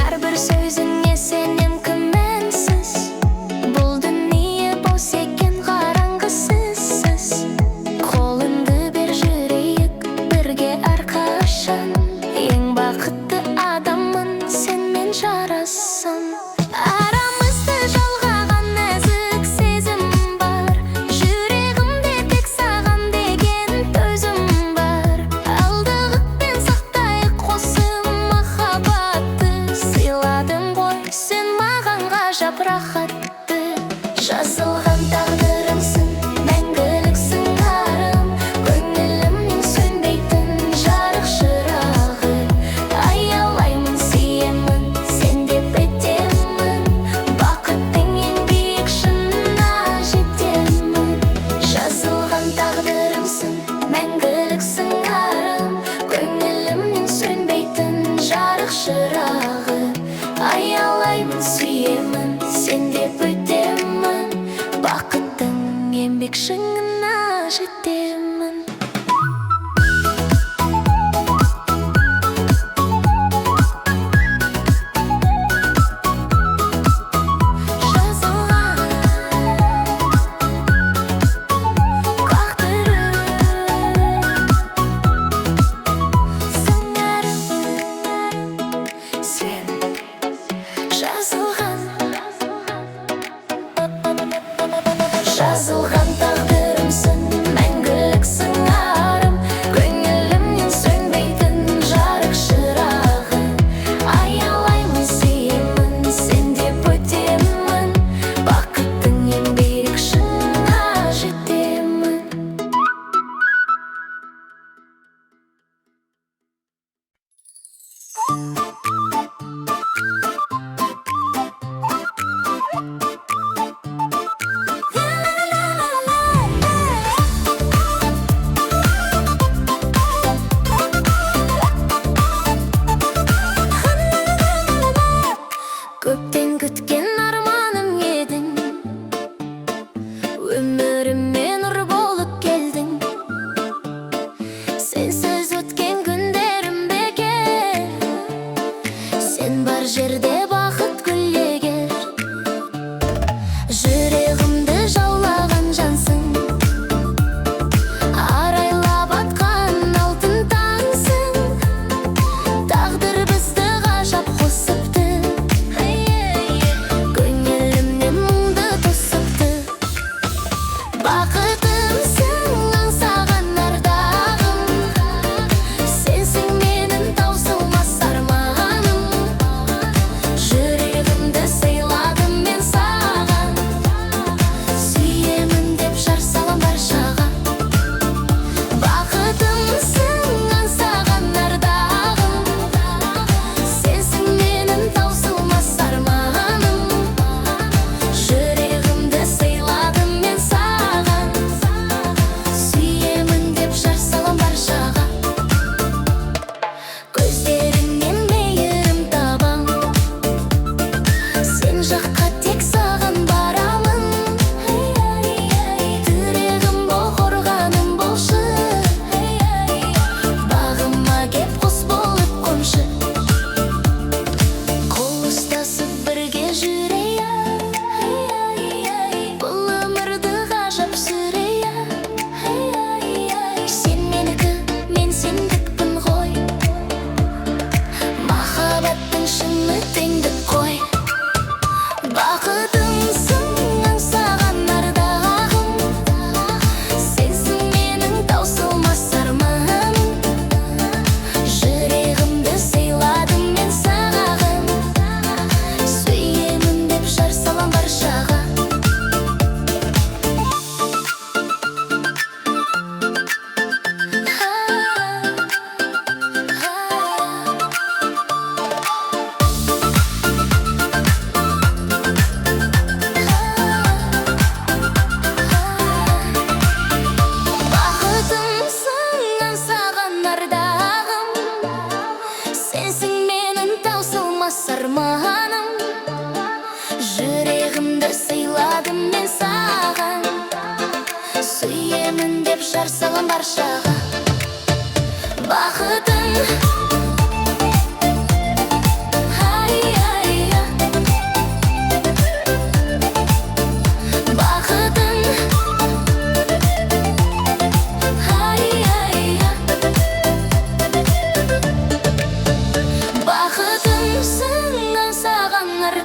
Әрбір сөзіңе сенем күмәнсіз. Бұл дүние бос екен, қараңғысыз. Қолыңды бер, жүрейік бірге әрқашан. Ең бақытты адаммын, сенмен жарасам. Арамызды жалғаған нәзік сезім бар. Жүрегімде тек саған деген төзім бар. Алдығықпен сақтайық осы махаббатты. Сыйладың ғой сен маған ғажап рахатты. Жазылған тағдырымсың, мәңгіліксің арым. Көңілімнің сөнбейтін жарық шырағы. Аялаймын, сүйемін, сен деп бітемін. Бақыттың ең биік шыңына жетемін. Жазылған тағдырымсың, мәңгіліксің арым. Көңілімнің сөнбейтін жарық шырағы. Аялаймын, сүйемін, сен деп өтемін. Бақыттың ең биік шыңына жетемін. Жазылған тағдырымсың, мәңгіліксің арым. Көңілімнен сөнбейтін жарық шырағы. Аялаймын, сүйемін, сен деп өтемін. Бақыттың ең биік шыңына жетемін. Көптен күткен арманым едің, өміріме нұр болып келдің. Сенсіз өткен күндерім бекер, сен бар жерде бақыт гүлдегер. Жүрегімді жаулаған жансың, арайлап атқан алтын таңсың. Тағдыр бізді ғажап қосыпты, көңілімнен мұңды тосыпты. Бақытымсың, аңсаған ардағым. Сенсің менің таусылмас арманым. Жүрегімді сыйладым мен саған. Сүйемін деп жар салам баршаға. Бақытымсың, аңсаған ардағым. Сенсің менің таусылмас арманым. Жүрегімді сыйладым мен саған. Сүйемін деп жар салам баршаға. Көздеріңнен мейірім табам, сен жаққа тек саған барамын. Жүрегім бол, қорғаным болшы. Бағыма кеп қос болып қоншы. Қол ұстасып бірге жүрейік, бұл өмірді ғажап сүрейік. Сен менікі, мен сендікпін ғой. Махаббаттың шыны теңдік қой. Бақытымсың, аңсаған ардағым. Сенсің менің таусылмас арманым. Жүрегімді сыйладым мен саған. Сүйемін деп жар салам баршаға. Бақытымсың, аңсаған ардағым. Сенсің менің таусылмас арманым. Жүрегімді сыйладым мен саған. Сүйемін деп жар салам баршаға. Бақытым, ай,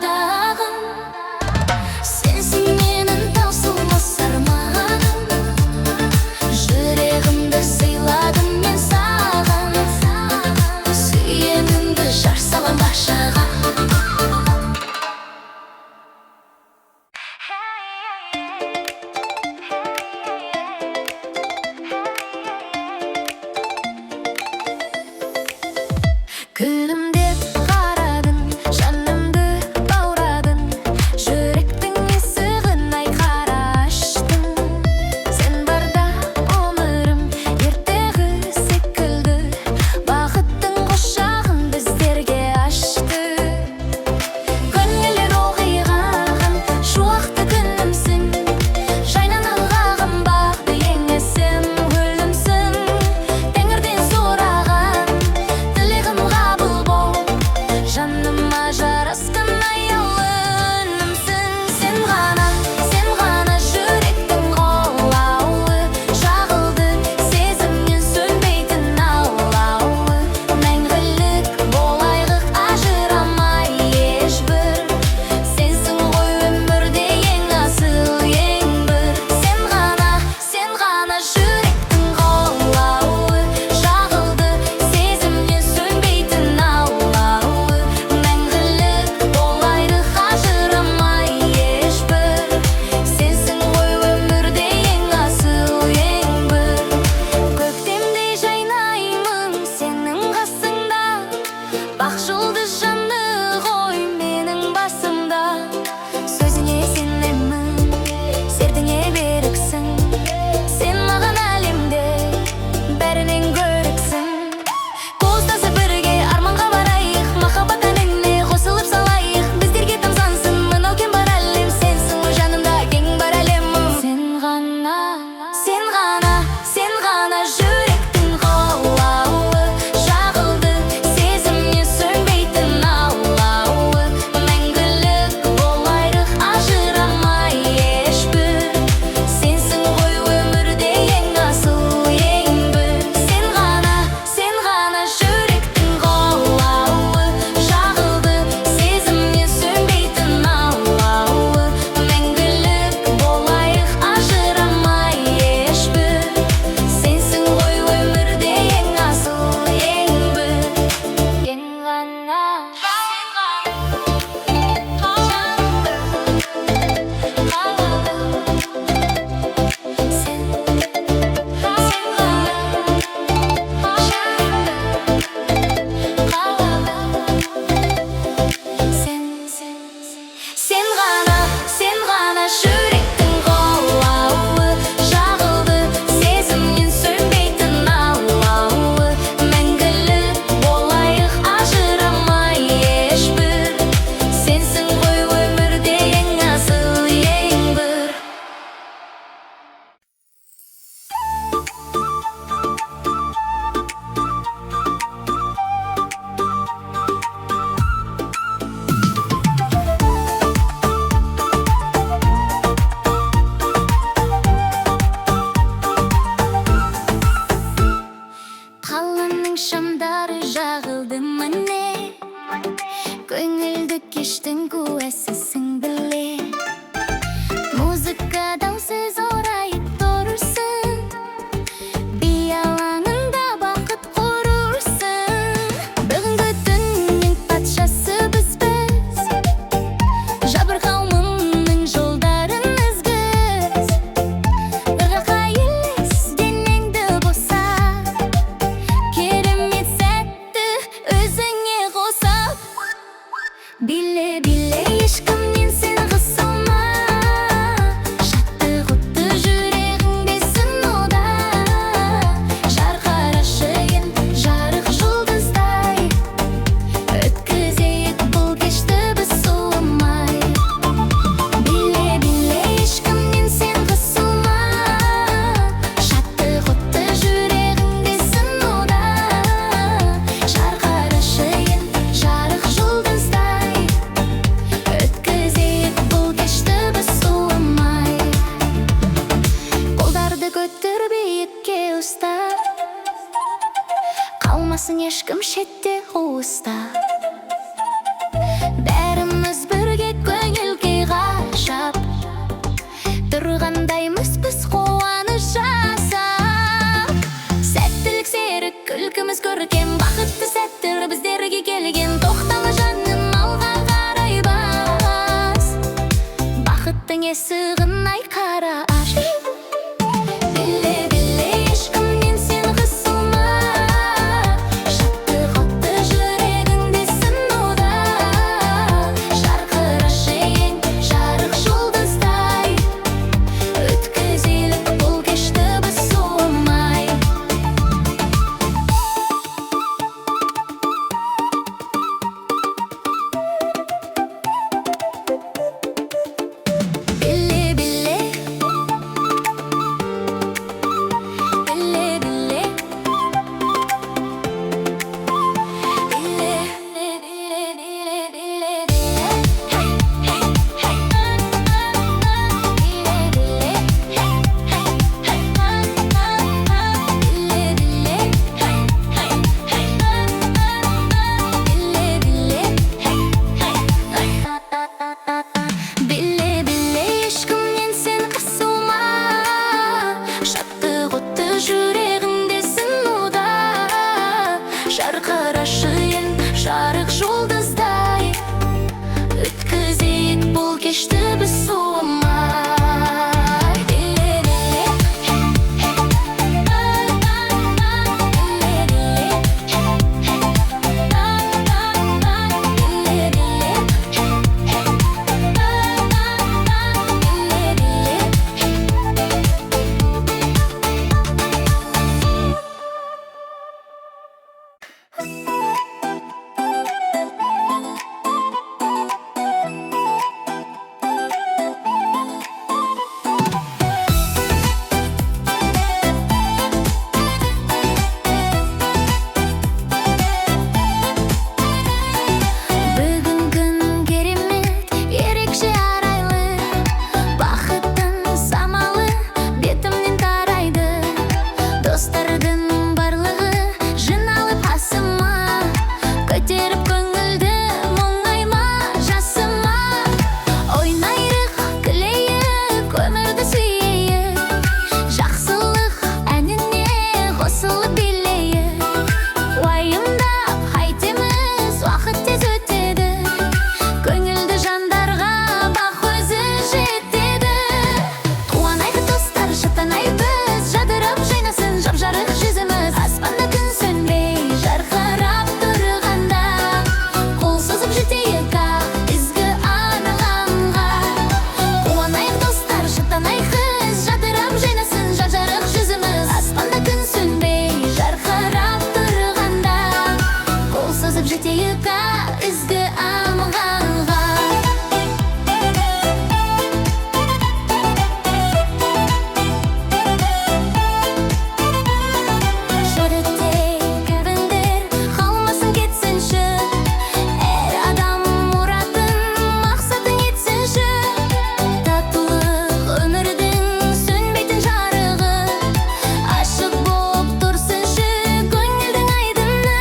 ардағым. Сенсің менің таусылмас арманым, жүрегімді сыйладым мен саған, сүйемімді жар салам баршаға. Күлімдеп қарадың, жанымды баурадың, жүректің есігін айқара аштың. Сен барда өмірім ертегі секілді, бақыттың құшағын біздерге ашты. Көңілдер оқиғаған шуақты күнімсің, жайнан алғағым бақты еңесім гүлімсің. Тәңірден сұраған тілегім қабыл бол, жаныма жарасқан аяулы үнімсің. Сен ғана жүректің қалауы, жағылды сезімнен сөнбейтін алауы. Мәңгілік болайық ажырамай ешбір, сенсің ғой өмірде ең асыл ең бір. Сен ғана жүректің қалауы, жағылды сезімнен сөнбейтін алауы. Мәңгілік болайық ажырамай ешбір, сенсің ғой өмірде ең асыл ең бір. Көктемдей жайнаймын сенің қасыңда, бақ жұлдыз жанды ғой менің басымда. Сөзіңе сенемін, сертіңе беріксің, сен маған әлемде бәрінен көріксің. Қоштасып бірге арманға барайық, махаббат әніне қосылып салайық. Біздерге тамсансын мынау кең бар әлем, сенсің ғой жанымда кең бар әлемім. Сен ғана жүректің қалауы, жағылды сезімнен сөнбейтін алауы. Мәңгілік болайық ажырамай ешбір, сенсің ғой өмірде ең асыл ең бір. Сен ғана жүректің қалауы, жағылды сезімнен сөнбейтін алауы. Мәңгілік болайық ажырамай ешбір, сенсің ғой өмірде ең асыл ең бір. Сен ғана Сен ғана жүректің қалауы, жағылды сезімнен сөнбейтін алауы. Мәңгілік болайық ажырамай ешбір, сенсің ғой өмірде ең асыл ең бір. Қаланың шамдары жағылды міне, көңілді кештің куәсісің біле. Музыка даусыз орайып тұрырсың, би алаңында бақыт құрырсың. Бүгінгі түннің патшасы бізбіз, жабырқау мұңның жолдарын ізгіз. Ырғаққа елес денеңді боса, керемет сәтті өзіңе қосап. Биле ешкімнен сен қысылма, шаттық отты жүрегіңдесін ода. Жарқырашайын жарық жұлдыздай, өткізейік бұл кешті біз суымай. Биле ешкімнен сен қысылма, шаттық отты жүрегіңдесін ода. Жарқырашайын жарық жұлдыздай, сығынай қара аш. Біле біле ешкімнен сен қысылма, шаттық отты жүрегіңде сынуда. Жарқырашы ең жарық жұлдыздай, өткізелік бұл кешті біз суымай. Біле біле Біле біле ешкімнен сен қысылма, шаттық отты жүрегіңде сынуда. Жарқырашы ең жарық жұлдыздай, өткізейік бұл кешті біз суымай. Бүгін күн керемет, ерекше арайлы, бақыттың самалы бетімнен тарайды. Достардың барлығы жиналып қасыма, көтеріп көңілді мұңайма жасыма. Ойнайық, күлейік, өмірді сүйейік, жақсылық әніне қосылып билейік. Уайымдап қайтеміз, уақыт тез өтеді, көңілді жандарға бақ өзі жетеді. Қуанайық достар, шаттанайық біз, жадырап жайнасын жап-жарық жүзіміз. Аспанда күн сөнбей жарқырап тұрғанда, қол созып жетейік ақ ізгі арманға. Қуанайық достар, шаттанайық біз, жадырап жайнасын жап-жарық жүзіміз. Аспанда күн сөнбей жарқырап тұрғанда, қол созып жетейік ақ ізгі арманға. Жүректе кірбіңдер қалмасын кетсінші, әр адам мұратын мақсатын етсінші. Татулық өмірдің сөнбейтін жарығы, ашық боп тұрсыншы көңілдің айдыны.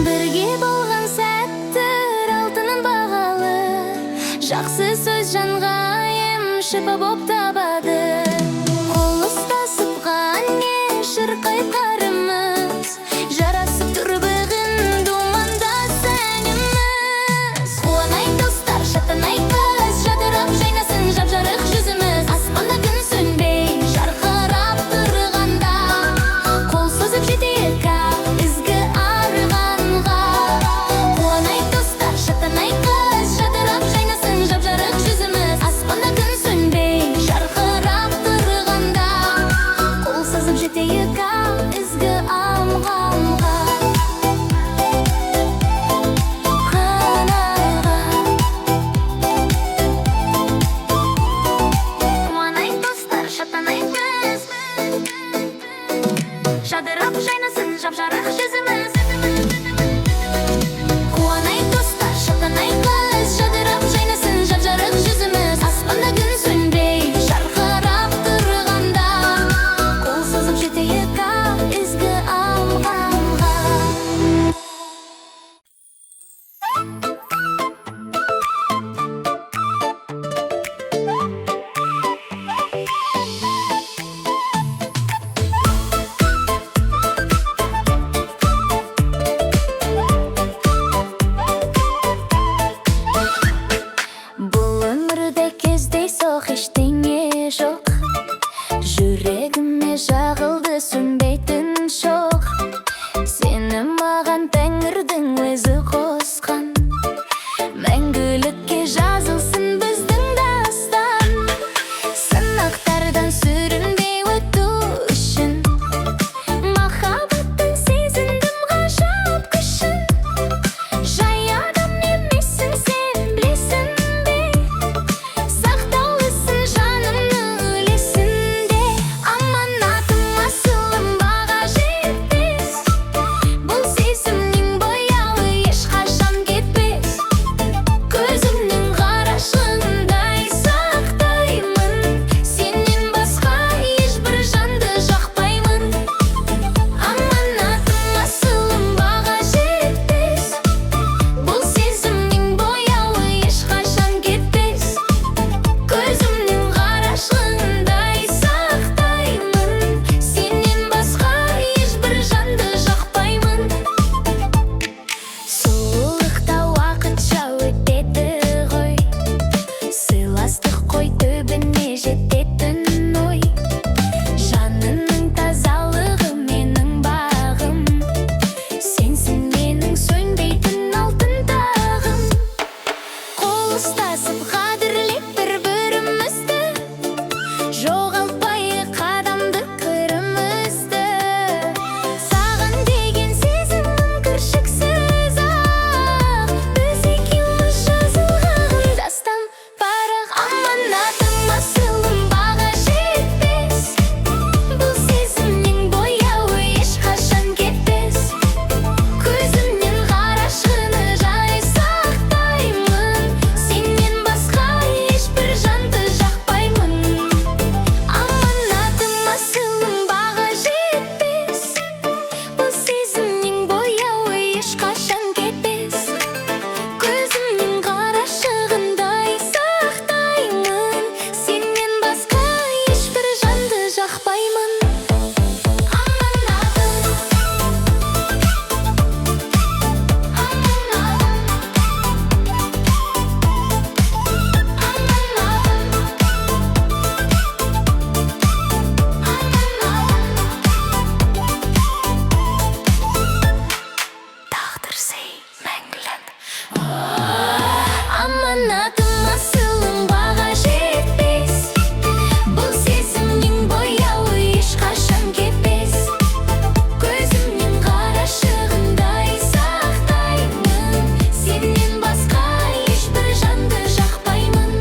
Бірге болған сәттер алтынын бағалы, жақсы сөз жанға ем шипа боп табады. Қол ұстасып қане шырқайып қарымыз, жарасып тұр бүгін думандас әніміз. Қуанайық достар, шаттанайық біз, жадырап жайнасын жап-жарық жүзіміз. Аспанда күн сөнбей жарқырап тұрғанда, қол созып жетейік ақ ізгі арманға. Қуанайық достар, шаттанайық біз, жадырап жайнасын жап-жарық жүзіміз. Аспанда күн сөнбей жарқырап қоштасып қадірлеп бір-бірімізді, жоғалтпайық қадамды қырымызды. Саған деген сезімім кіршіксіз ақ, біз екеуміз жазылған дастан парақ. Аманатым асылым баға жетпес, бұл сезімнің бояуы ешқашан кетпес. Көзімнен қарашығыны жай сақтаймын, сенен басқа ешбір жанды жақпаймын. Аманатым асылым баға жетпес, бұл сезімнің бояуы ешқашан кетпес. Көзімнен қарашығындай сақтаймын, сенен басқа ешбір жанды жақпаймын. Тағдыр сый мәңгілік. Аманатым асылым баға жетпес, бұл сезімнің бояуы ешқашан кетпес. Көзімнен қарашығындай сақтаймын, сенен басқа ешбір жанды жақпаймын.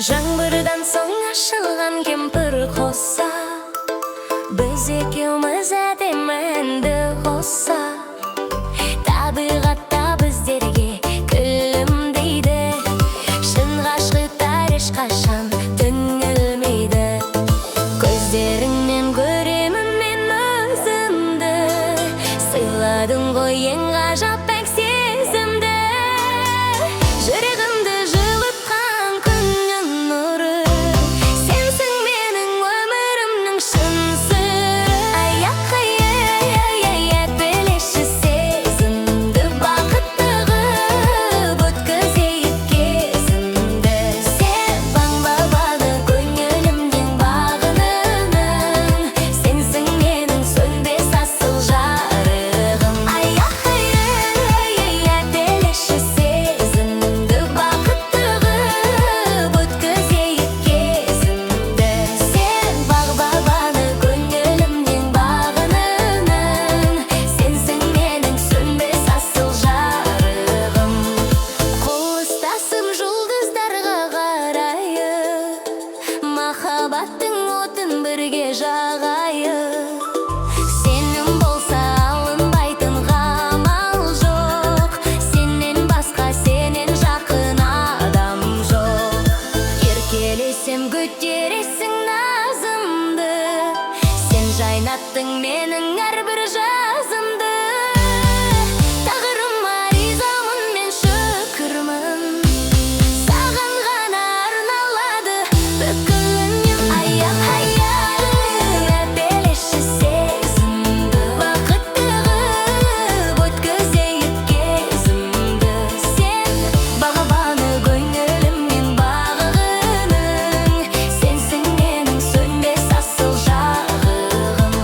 Жаңбырдан соң ашылған кемпір қоса, біз екеуміз әдемі әнді қоса. Табиғатта біздерге күлімдейді, шын ғашықтар ешқашан түңілмейді. Көздеріңнен көремін мен өзімді, сыйладың ғой ең ғажап пәк сезімді. Жүрегімді жылытқан күннің нұры, сенсің менің өмірімнің шын сыры. Білеші сезімді, бақытты қылып өткізейік кезімді. Сен бағбаны көңілімнен бағынымын, сенсің менің сөнбес асыл жарығым. Білеші сезімді, бақытты қылып өткізейік кезімді. Сен бағбаны көңілімнен бағынымын, сенсің менің сөнбес асыл жарығым. Қол ұстасып жұлдыздарға қарайық, махаббаттың отын бірге жағайық. Сенің болса алынбайтын қамал жоқ, сенен басқа сенен жақын адам жоқ. Еркелесем көтересің назымды, сен жайнаттың менің әрбір жазымды. Тағдырыма ризамын мен, шүкірмін, саған ғана арналады бүкіл үнем. Білеші сезімді, бақытты қылып өткізейік кезімді. Сен бағбаны көңілімнен бағынымын, сенсің менің сөнбес асыл жарығым.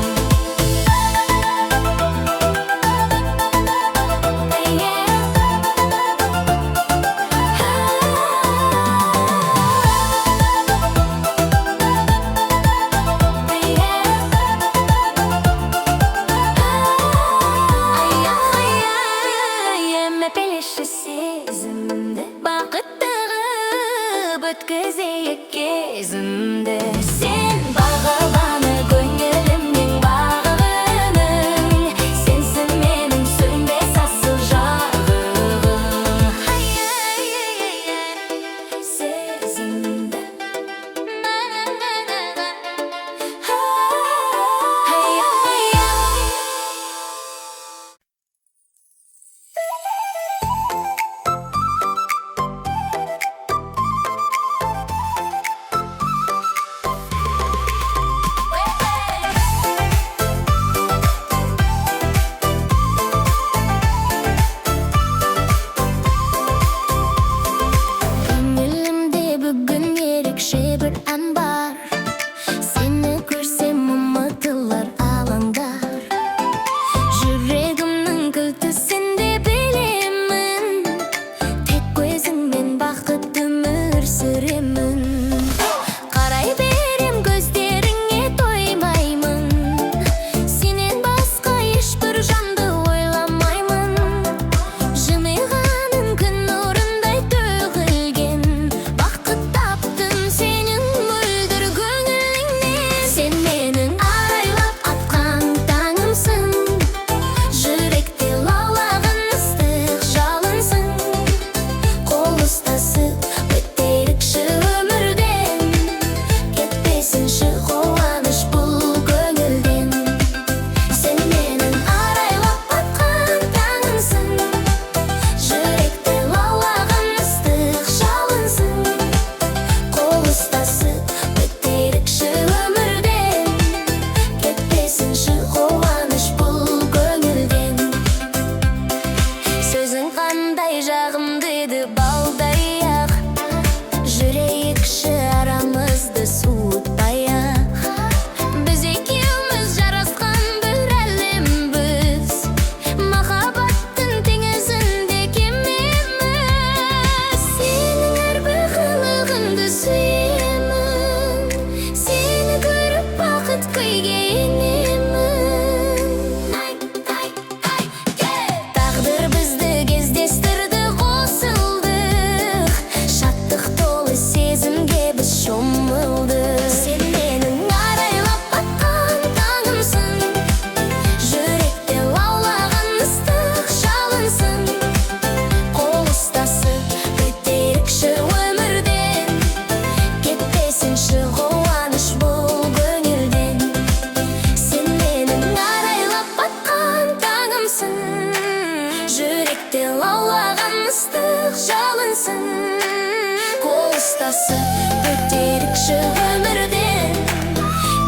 қолыстасы көтерікші өмірден,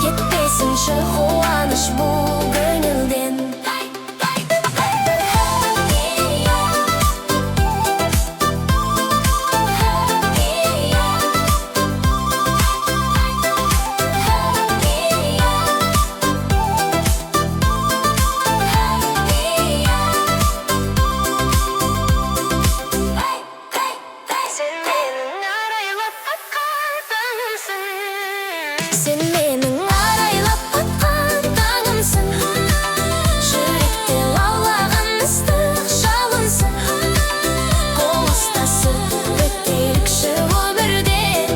кетпесінші қуаныш бұл көңілден. Сен менің арайлап атқан таңымсың, жүректе лаулаған ыстық жалынсың. Қолыстасы көтерікші өмірден,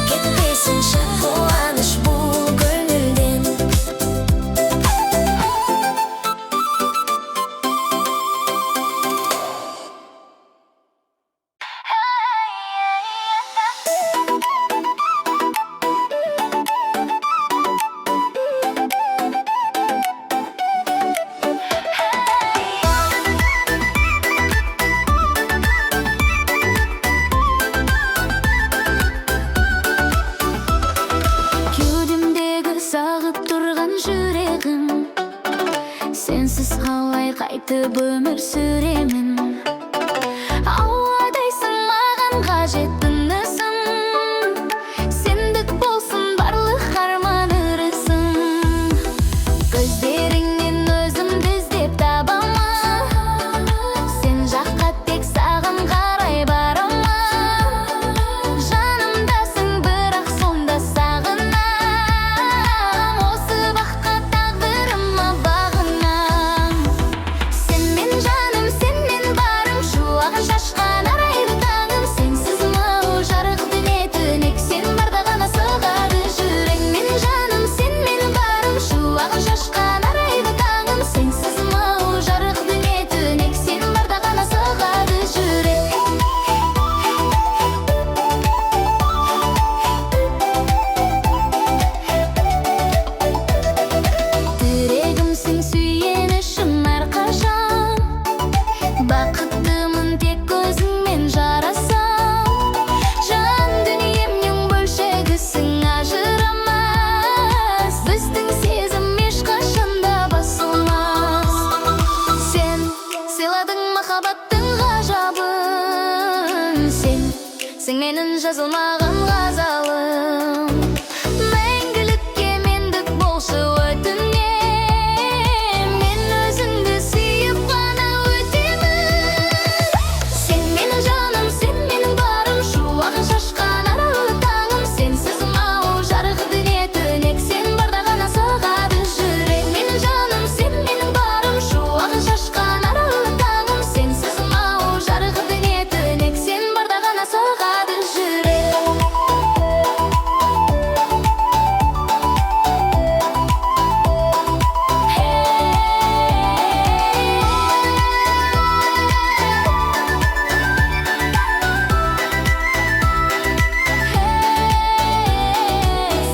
кетпесінші қуаныш бұл көңілден. Кеудемдегі сағып тұрған жүрегім, сенсіз қалай қайтып өмір сүремін. Ауадайсың маған қажет үнісің, сендік болсын барлық арман өрісің. Көздеріңнен өзімді іздеп табамын, сен жаққа тек саған қарай барамын. Жанымдасың бірақ сонда сағынам, осы баққа тағдырыма бағынам. Сен мен жаным, сен мен барым, шуағын шашқан арайлы таңым. Сенсіз мынау жарық дүние түнек, сен барда ғана соғады жүрек. Мен жаным, сен мен барым, шуағын шашқан арайлы таңым. Сенсіз мынау жарық дүние түнек, сен барда ғана соғады жүрек. Тірегімсің, сүйенішім әрқашан, бақыттымын тек өзіңмен жарасам. Жан дүниемнің бөлшегісің, ажырамас, біздің сезім ешқашанда басылмас. Сен сыйладың махаббаттың ғажабын, сен менің жазылмаған ғазалым. Мәңгілікке мендік болшы өтінем, мен өзіңді сүйіп қана өтемін. Сен менің жаным, сен менің барым, шуағын шашқан арайлы таңым. Сенсіз мынау жарық дүние түнек, сен барда ғана соғады жүрек. Менің жаным, сен менің барым, шуағын шашқан арайлы таңым. Сенсіз мынау жарық дүние түнек, сен барда ғана соғады жүрек.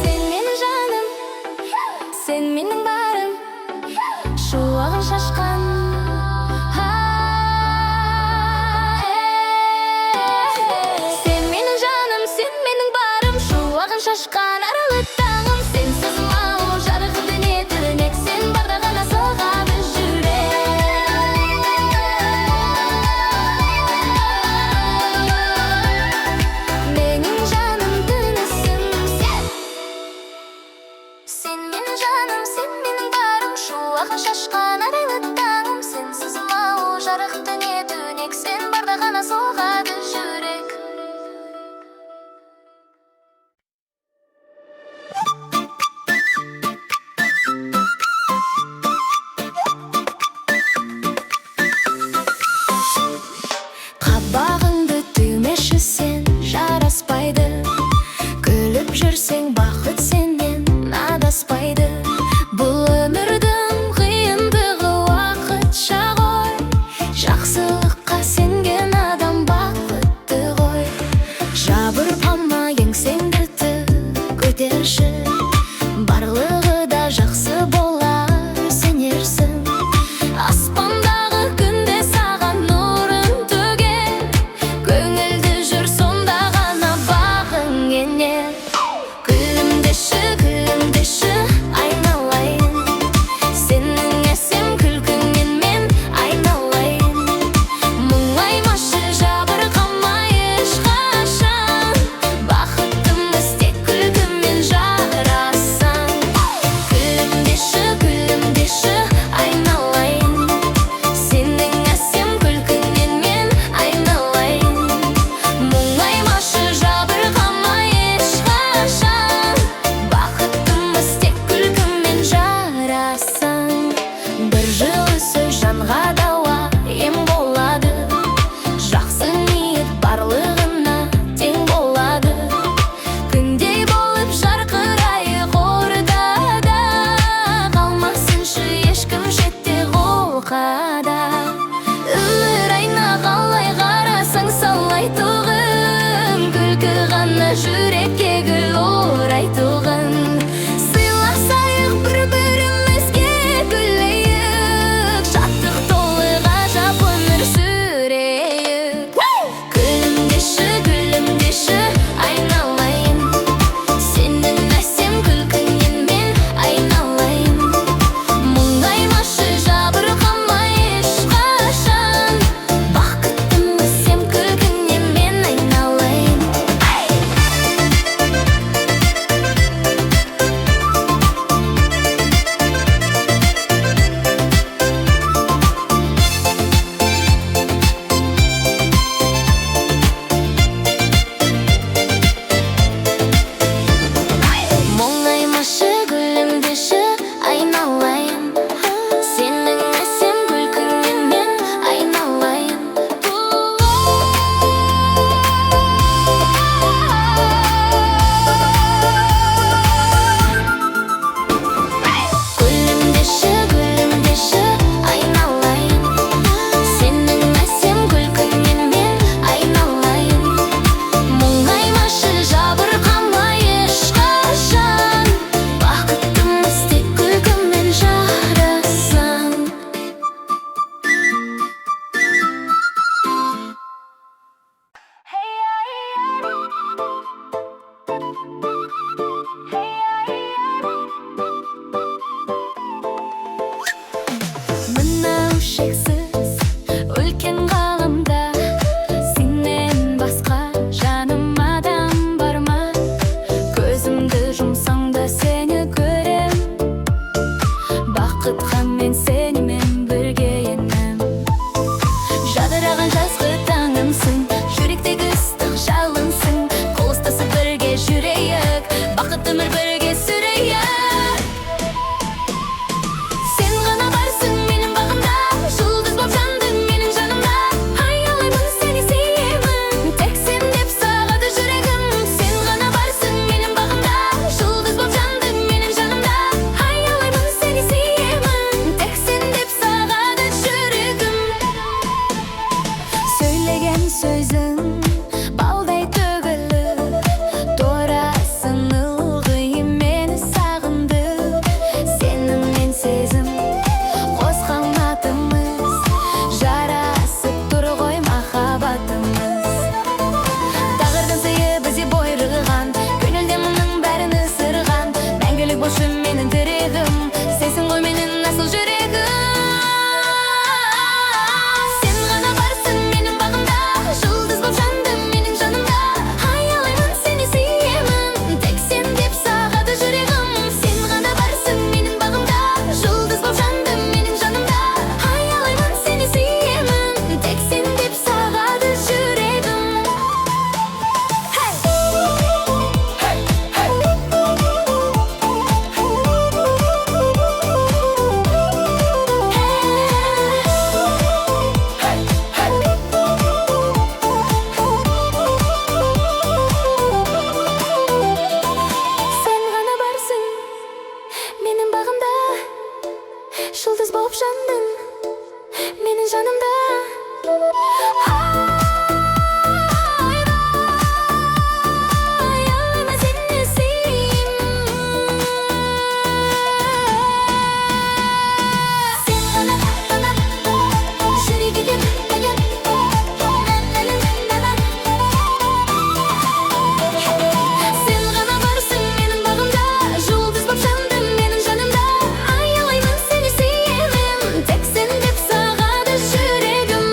Сен менің жаным, сен менің барым, шуағын шашқан. Сен менің жаным, сен менің барым, шуағын шашқан арайлы таңым. Сенсіз мынау жарық дүние түнек, сен барда ғана соғады жүрек. Менің жаным түнісің сен. Сен менің жаным, сен менің барым, шуағын шашқан арайлы таңым. мен сенімен бірге енем. Жадыраған жазғы таңымсың, жүректегі ыстық жалынсың. Қол ұстасып бірге жүрейік, бақытты өмір бірге сүрейік. Сен ғана барсың менің бағымда, жұлдыз боп жандың менің жанымда. Аялаймын сені сүйемін, тек сен деп сағады жүрегім. Сен ғана барсың менің бағымда, жұлдыз боп жандың менің жанымда. Аялаймын сені сүйемін, тек сен деп сағады жүрегім. Сөйлеген сөзің балдай төгіліп, торасың ылғи мені сағынды. Сеніңмен сезім қосқан атымыз, жарасып тұр ғой махаббатымыз. Тағдырдың сыйы бізде бұйырған, көңілде мұның бәрін ысырған. Мәңгілік болшы менің тірегім, сенсің ғой менің асыл жүрегім. Сен ғана барсың менің бағымда, жұлдыз боп жандың менің жанымда. Аялаймын сені сүйемін, тек сен деп сағады жүрегім. Сен ғана барсың менің бағымда, жұлдыз боп жандың менің жанымда. Аялаймын сені сүйемін, тек сен деп сағады жүрегім. Сен ғана барсың менің бағымда, жұлдыз болып жандың менің жанымда. Аялаймын сені сүйемін. Сен ғана жүрегім Сен ғана барсың менің бағымда, жұлдыз боп жандың менің жанымда. Аялаймын сені сүйемін, тек сен деп сағады жүрегім.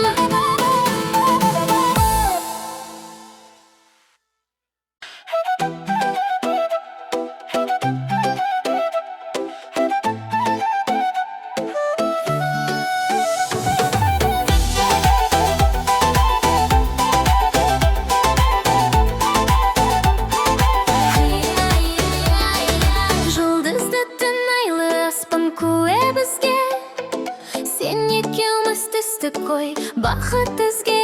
Жұлдызды түн айлы аспан куә бізге, сен екеуміз түстік қой бақыт ізге.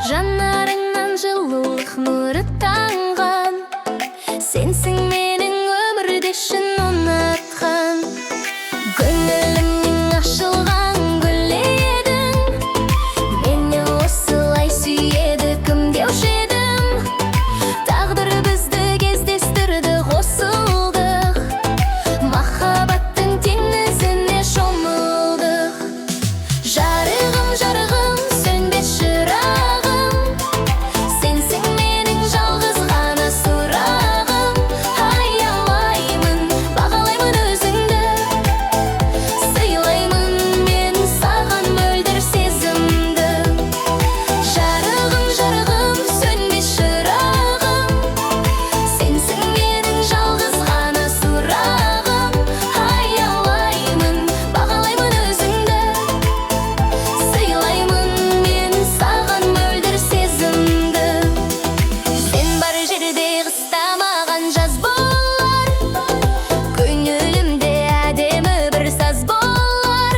Жанарыңнан жылулық нұры таңған, сенсің менің өмірде шын ұнатқан. Көңілімнің ашылған гүлі едің, мені осылай сүйеді кім деуші едім. Тағдыр бізді кездестірді, қосылдық, махаббаттың теңізіне шомылдық. Жарығым, жарығым, сөнбес шырағым, сенсің менің жалғыз ғана сұрағым. Аялаймын, бағалаймын өзіңді, сыйлаймын мен саған мөлдір сезімді. Жарығым, жарығым, сөнбес шырағым, сенсің менің жалғыз ғана сұрағым. Аялаймын, бағалаймын өзіңді, сыйлаймын мен саған мөлдір сезімді. Сен бар жерде қыста маған жаз болар, көңілімде әдемі бір саз болар.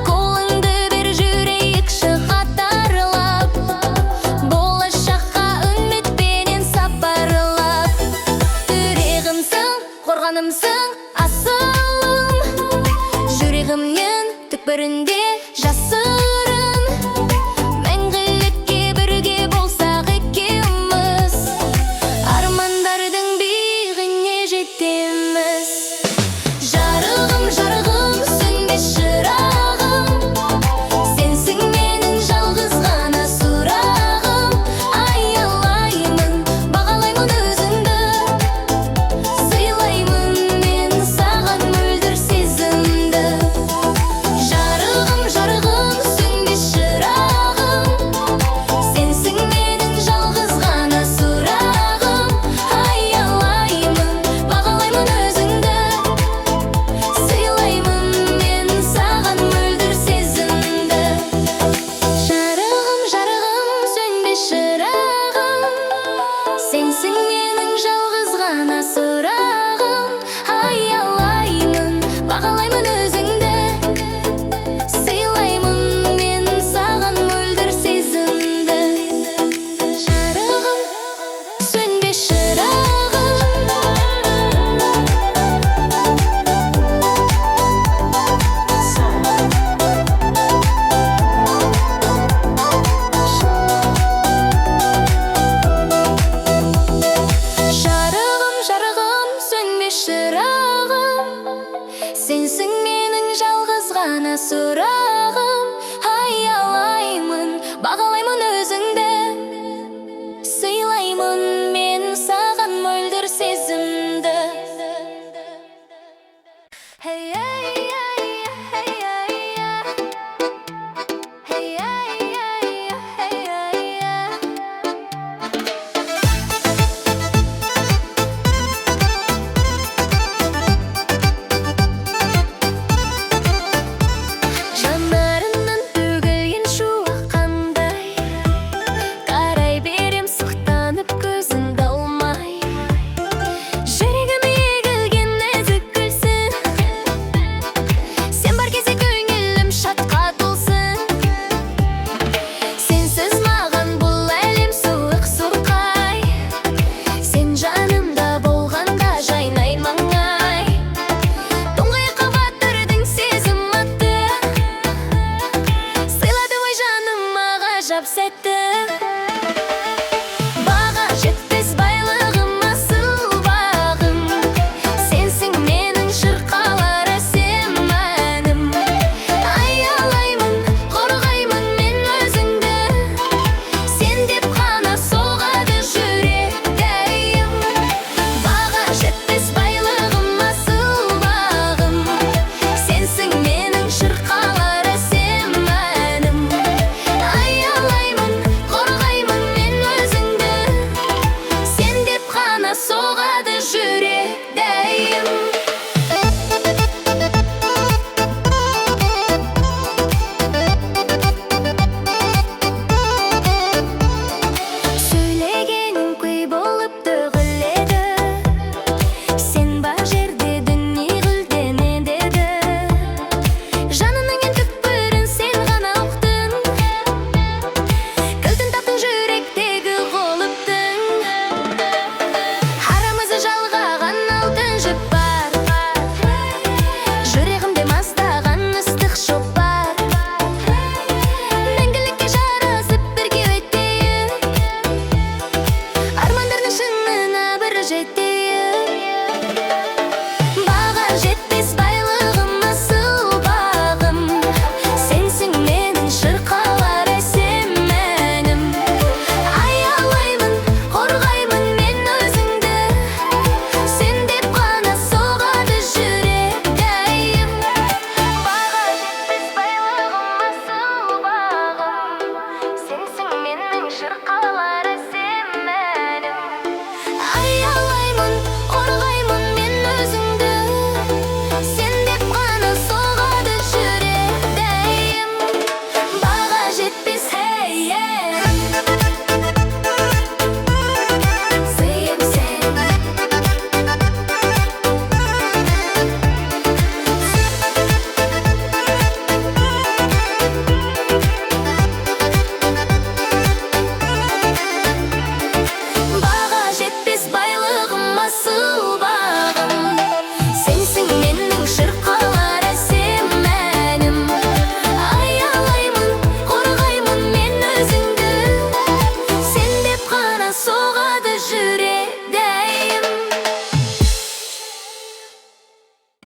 Қолыңды бер жүрейікші қатарлап, болашаққа үмітпенен сапарлап. Жүрегімсің, қорғанымсың, асылым, жүрегімнің түкпірінде жасырын. Мәңгілікке бірге болсақ екеуміз, армандардың биігіне жетеміз. Жарығым, жарығым, сөнбес шырағым, сенсің менің жалғыз ғана сұрағым. Аялаймын, бағалаймын өзіңді, сыйлаймын мен саған мөлдір сезімді. Жарығым, жарығым, бағалаймын өзіңді. Сыйлаймын мен саған мөлдір сезімді. Жарығым, сөнбес шырағым. Жарығым, жарығым, сөнбес шырағым. Сенсің менің жалғыз ғана сұрағым. Аялаймын, бағалаймын өзіңді. Сыйлаймын мен саған мөлдір сезімді. Hey,